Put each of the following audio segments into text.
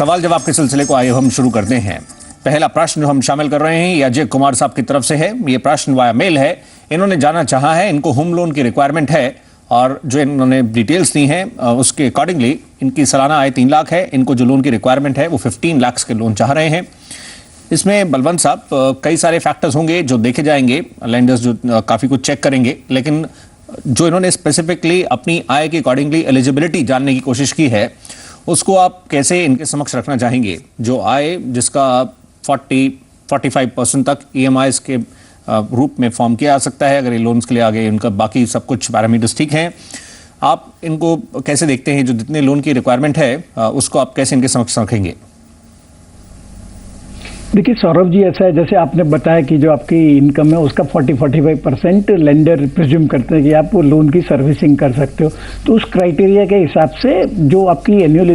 सवाल जवाब के सिलसिले को आइए हम शुरू करते हैं। पहला प्रश्न जो हम शामिल कर रहे हैं ये अजय कुमार साहब की तरफ से है। ये प्रश्न वाया मेल है। इन्होंने जाना चाहा है, इनको होम लोन की रिक्वायरमेंट है और जो इन्होंने डिटेल्स दी हैं उसके अकॉर्डिंगली इनकी सालाना आय 3 लाख है। इनको जो लोन की रिक्वायरमेंट है वो 15 लाख के लोन चाह रहे हैं। इसमें बलवंत साहब कई सारे फैक्टर्स होंगे जो देखे जाएंगे, लेंडर्स जो काफ़ी कुछ चेक करेंगे, लेकिन जो इन्होंने स्पेसिफिकली अपनी आय के अकॉर्डिंगली एलिजिबिलिटी जानने की कोशिश की है उसको आप कैसे इनके समक्ष रखना चाहेंगे? जो आय जिसका 40-45% तक EMIs के रूप में फॉर्म किया जा सकता है अगर ये लोन्स के लिए आगे इनका बाकी सब कुछ पैरामीटर्स ठीक हैं, आप इनको कैसे देखते हैं? जो जितने लोन की रिक्वायरमेंट है उसको आप कैसे इनके समक्ष रखेंगे? देखिए सौरभ जी, ऐसा है जैसे आपने बताया कि जो आपकी इनकम है उसका 40-45% लेंडर प्रिज्यूम करते हैं कि आप वो लोन की सर्विसिंग कर सकते हो। तो उस क्राइटेरिया के हिसाब से जो आपकी एनुअल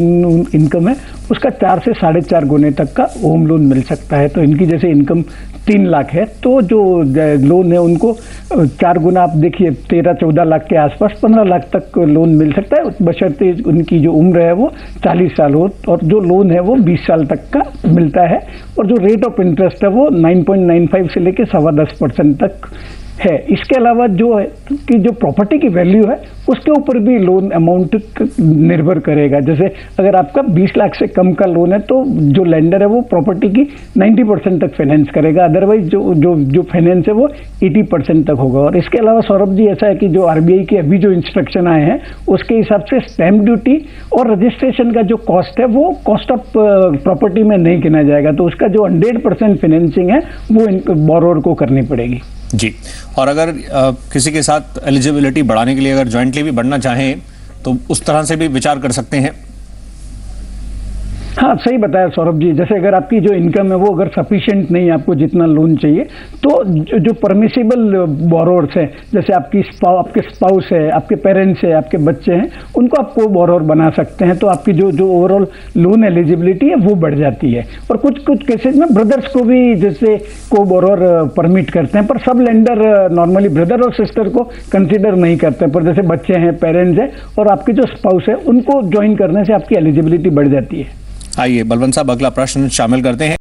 इनकम है उसका 4 से 4.5 गुने तक का होम लोन मिल सकता है। तो इनकी जैसे इनकम 3 लाख है तो जो लोन है उनको 4 गुना आप देखिए 13-14 लाख के आसपास 15 लाख तक लोन मिल सकता है, बशर्ते उनकी जो उम्र है वो 40 साल हो और जो लोन है वो 20 साल तक का मिलता है। और जो रेट ऑफ इंटरेस्ट है वो 9.95 से लेके 10.25% तक है। इसके अलावा जो है कि जो प्रॉपर्टी की वैल्यू है उसके ऊपर भी लोन अमाउंट निर्भर करेगा। जैसे अगर आपका 20 लाख से कम का लोन है तो जो लेंडर है वो प्रॉपर्टी की 90% तक फाइनेंस करेगा, अदरवाइज जो फाइनेंस है वो 80% तक होगा। और इसके अलावा सौरभ जी ऐसा है कि जो RBI के अभी जो इंस्ट्रक्शन आए हैं उसके हिसाब से स्टैंप ड्यूटी और रजिस्ट्रेशन का जो कॉस्ट है वो कॉस्ट ऑफ प्रॉपर्टी में नहीं गिना जाएगा। तो उसका जो 100% फाइनेंसिंग है वो बोरोवर को करनी पड़ेगी जी। और अगर किसी के साथ एलिजिबिलिटी बढ़ाने के लिए अगर जॉइंटली भी बढ़ना चाहें तो उस तरह से भी विचार कर सकते हैं? हाँ, सही बताया सौरभ जी। जैसे अगर आपकी जो इनकम है वो अगर सफिशिएंट नहीं है, आपको जितना लोन चाहिए, तो जो परमिसिबल बोरोवर्स है जैसे आपके स्पाउस है, आपके पेरेंट्स है, आपके बच्चे हैं, उनको आप को बोरोवर बना सकते हैं। तो आपकी जो ओवरऑल लोन एलिजिबिलिटी है वो बढ़ जाती है। और कुछ केसेज में ब्रदर्स को भी जैसे को बोरोवर परमिट करते हैं, पर सब लेंडर नॉर्मली ब्रदर और सिस्टर को कंसिडर नहीं करते हैं। पर जैसे बच्चे हैं, पेरेंट्स हैं और आपके जो स्पाउस है उनको ज्वाइन करने से आपकी एलिजिबिलिटी बढ़ जाती है। आइए बलवंत साहब अगला प्रश्न शामिल करते हैं।